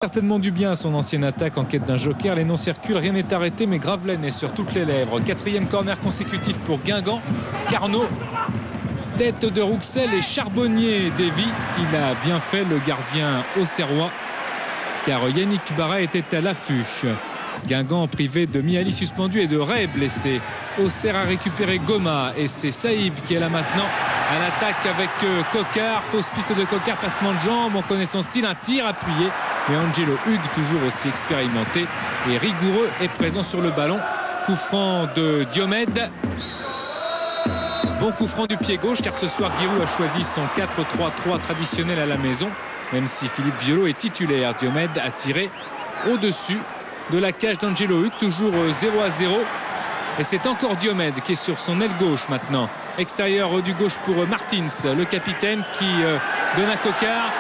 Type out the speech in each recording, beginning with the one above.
Certainement du bien à son ancienne attaque en quête d'un joker. Les noms circulent, rien n'est arrêté, mais Gravelaine est sur toutes les lèvres. Quatrième corner consécutif pour Guingamp. Carnot, tête de Rouxel et Charbonnier dévie. Il a bien fait, le gardien auxerrois, car Yannick Barret était à l'affût. Guingamp privé de Miali suspendu et de Ray blessé. Auxerre a récupéré Goma et c'est Saïb qui est là maintenant à l'attaque avec Coquart. Fausse piste de Coquart, passement de jambes, on connaît son style, un tir appuyé. Et Angelo Hugues, toujours aussi expérimenté et rigoureux, est présent sur le ballon. Coup franc de Diomède. Bon coup franc du pied gauche, car ce soir Giroud a choisi son 4-3-3 traditionnel à la maison. Même si Philippe Violo est titulaire, Diomède a tiré au-dessus de la cage d'Angelo Hugues, toujours 0-0. Et c'est encore Diomède qui est sur son aile gauche maintenant. Extérieur du gauche pour Martins, le capitaine, qui donne à Coquart.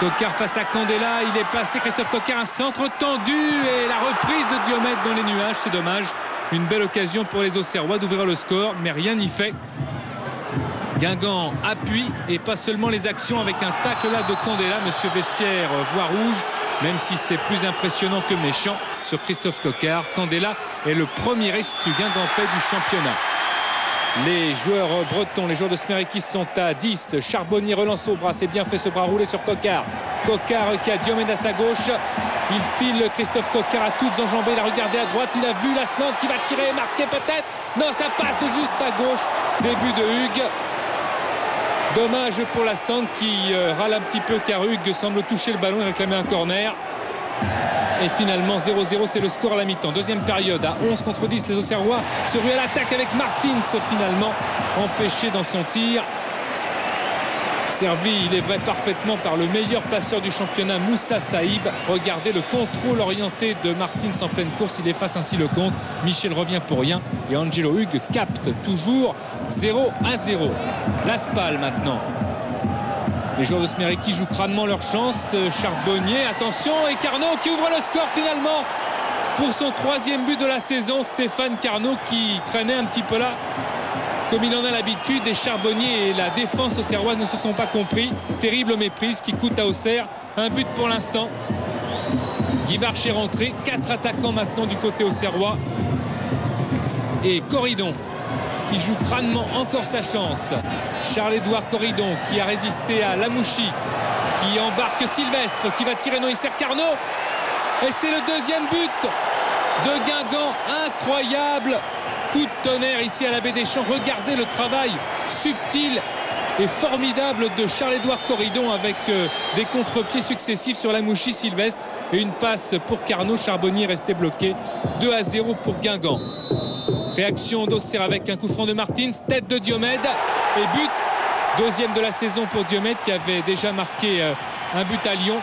Coquart face à Candela, il est passé, Christophe Coquart, un centre tendu et la reprise de Diomède dans les nuages, c'est dommage. Une belle occasion pour les Auxerrois d'ouvrir le score, mais rien n'y fait. Guingamp appuie et pas seulement les actions avec un tacle là de Candela. Monsieur Vessière voit rouge, même si c'est plus impressionnant que méchant sur Christophe Coquart. Candela est le premier exclu guingampais du championnat. Les joueurs bretons, les joueurs de Smerekis sont à 10. Charbonnier relance au bras, c'est bien fait ce bras roulé sur Coquart. Coquart qui a Diomède à sa gauche. Il file Christophe Coquart à toutes enjambées, il a regardé à droite, il a vu l'Asland qui va tirer et marquer peut-être. Non, ça passe juste à gauche. Début de Hugues. Dommage pour l'Asland qui râle un petit peu car Hugues semble toucher le ballon et réclamer un corner. Et finalement 0-0, c'est le score à la mi-temps. Deuxième période à 11 contre 10, les Auxerrois se ruent à l'attaque avec Martins finalement empêché dans son tir. Servi, il est vrai, parfaitement par le meilleur passeur du championnat, Moussa Saïb. Regardez le contrôle orienté de Martins en pleine course, il efface ainsi le compte. Michel revient pour rien et Angelo Hugues capte toujours 0-0. Laspal maintenant. Les joueurs de Smerekis jouent crânement leur chance. Charbonnier, attention, et Carnot qui ouvre le score finalement pour son troisième but de la saison. Stéphane Carnot qui traînait un petit peu là comme il en a l'habitude, et Charbonnier et la défense auxerroise ne se sont pas compris. Terrible méprise qui coûte à Auxerre un but pour l'instant. Guivarch est rentré, 4 attaquants maintenant du côté auxerrois. Et Corridon qui joue crânement encore sa chance. Charles-Édouard Corridon qui a résisté à Lamouchi, qui embarque Sylvestre, qui va tirer, non, il sert Carnot. Et c'est le deuxième but de Guingamp, incroyable. Coup de tonnerre ici à la Baie des Champs. Regardez le travail subtil et formidable de Charles-Édouard Corridon avec des contre-pieds successifs sur Lamouchi, Sylvestre et une passe pour Carnot. Charbonnier resté bloqué. 2-0 pour Guingamp. Réaction d'Auxerre avec un coup franc de Martins, tête de Diomède et but. Deuxième de la saison pour Diomède qui avait déjà marqué un but à Lyon.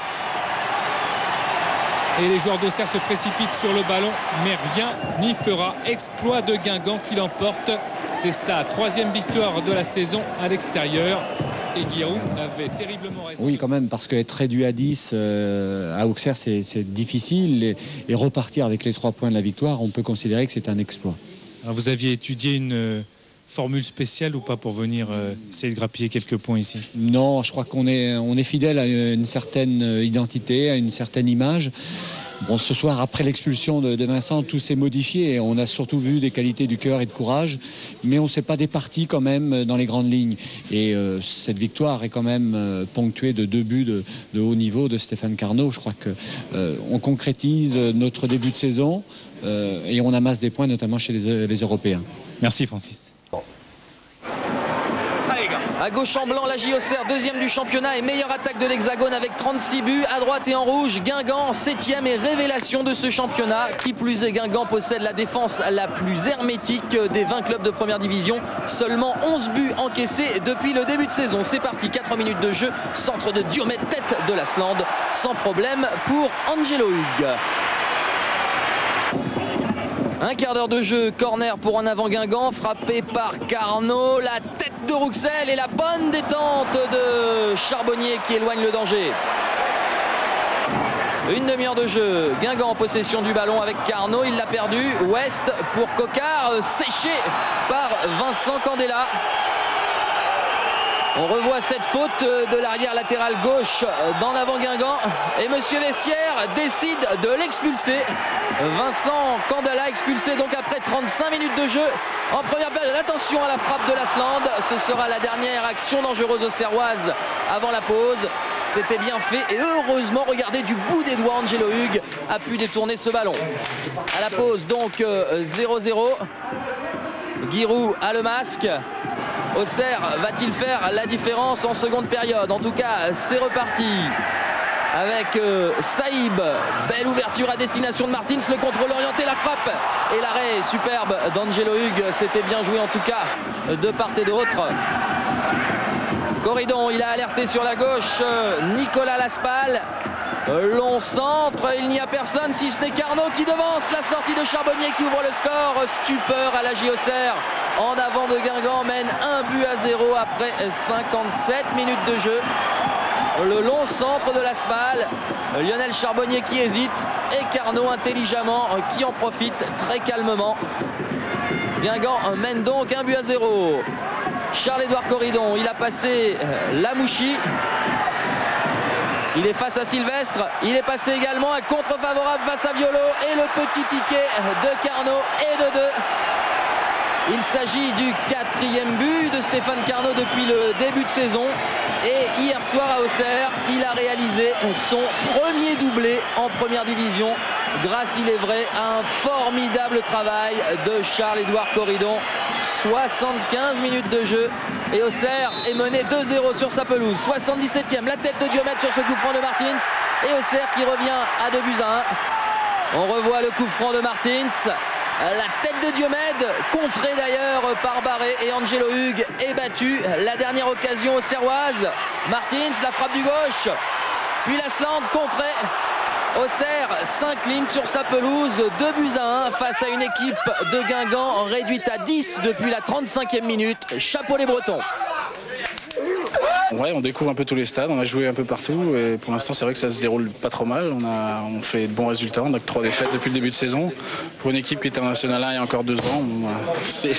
Et les joueurs d'Auxerre se précipitent sur le ballon, mais rien n'y fera. Exploit de Guingamp qui l'emporte. C'est sa troisième victoire de la saison à l'extérieur. Et Guillaume avait terriblement raison. Oui, quand même, parce qu'être réduit à 10 à Auxerre, c'est difficile. Et repartir avec les 3 points de la victoire, on peut considérer que c'est un exploit. Alors vous aviez étudié une formule spéciale ou pas pour venir essayer de grappiller quelques points ici? Non, je crois qu'on est fidèle à une certaine identité, à une certaine image. Bon, ce soir, après l'expulsion de Vincent, tout s'est modifié et on a surtout vu des qualités du cœur et de courage, mais on ne s'est pas départi quand même dans les grandes lignes. Et cette victoire est quand même ponctuée de 2 buts de haut niveau de Stéphane Carnot. Je crois qu'on concrétise notre début de saison et on amasse des points, notamment chez les Européens. Merci Francis. À gauche en blanc, la Auxerre, deuxième du championnat et meilleure attaque de l'Hexagone avec 36 buts. À droite et en rouge, Guingamp, 7e et révélation de ce championnat. Qui plus est, Guingamp possède la défense la plus hermétique des 20 clubs de première division. Seulement 11 buts encaissés depuis le début de saison. C'est parti, 4 minutes de jeu. Centre de Diomède, tête de l'Asland. Sans problème pour Angelo Hugues. Un quart d'heure de jeu, corner pour en avant Guingamp, frappé par Carnot, la tête de Rouxel et la bonne détente de Charbonnier qui éloigne le danger. Une demi-heure de jeu, Guingamp en possession du ballon avec Carnot, il l'a perdu. Ouest pour Coquart, séché par Vincent Candela. On revoit cette faute de l'arrière latéral gauche dans l'avant Guingamp et Monsieur Vessière décide de l'expulser. Vincent Candela expulsé donc après 35 minutes de jeu en première période. Attention à la frappe de Lasland, ce sera la dernière action dangereuse auxerroise avant la pause. C'était bien fait et heureusement, regardez, du bout des doigts, Angelo Hugues a pu détourner ce ballon. À la pause donc 0-0. Giroud a le masque. Auxerre va-t-il faire la différence en seconde période? En tout cas, c'est reparti avec Saïb. Belle ouverture à destination de Martins. Le contrôle orienté, la frappe et l'arrêt superbe d'Angelo Hugues. C'était bien joué en tout cas de part et d'autre. Corridon, il a alerté sur la gauche Nicolas Laspal. Long centre, il n'y a personne si ce n'est Carnot qui devance la sortie de Charbonnier qui ouvre le score. Stupeur à la Auxerre. En avant de Guingamp, mène 1-0 après 57 minutes de jeu. Le long centre de Laspal, Lionel Charbonnier qui hésite et Carnot intelligemment qui en profite très calmement. Guingamp mène donc 1-0. Charles-Édouard Corridon, il a passé Lamouchi. Il est face à Sylvestre, il est passé également un contre favorable face à Violo et le petit piqué de Carnot et de 2. Il s'agit du 4e but de Stéphane Carnot depuis le début de saison. Et hier soir à Auxerre, il a réalisé son premier doublé en première division grâce, il est vrai, à un formidable travail de Charles-Édouard Corridon. 75 minutes de jeu et Auxerre est mené 2-0 sur sa pelouse. 77e, la tête de Diomède sur ce coup franc de Martins et Auxerre qui revient à 2-1. On revoit le coup franc de Martins. La tête de Diomède, contrée d'ailleurs par Barré et Angelo Hugues est battu. La dernière occasion auxerroise. Martins, la frappe du gauche. Puis Lasland contrée. Auxerre s'incline sur sa pelouse 2-1 face à une équipe de Guingamp réduite à 10 depuis la 35e minute. Chapeau les Bretons. Ouais, on découvre un peu tous les stades, on a joué un peu partout et pour l'instant c'est vrai que ça se déroule pas trop mal. On fait de bons résultats, on a que 3 défaites depuis le début de saison. Pour une équipe qui était en National 1 il y a encore 2 ans, c'est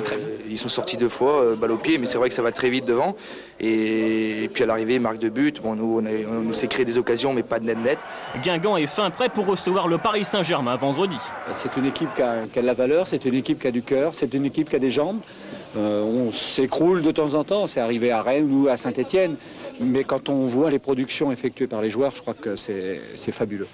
très bien. Ils sont sortis 2 fois, balle au pied, mais c'est vrai que ça va très vite devant. Et puis à l'arrivée, marque de but. Bon, nous, on s'est créé des occasions, mais pas de net-net. Guingamp est fin prêt pour recevoir le Paris Saint-Germain vendredi. C'est une équipe qui a de la valeur, c'est une équipe qui a du cœur, c'est une équipe qui a des jambes. On s'écroule de temps en temps, c'est arrivé à Rennes ou à Saint-Étienne. Mais quand on voit les productions effectuées par les joueurs, je crois que c'est fabuleux.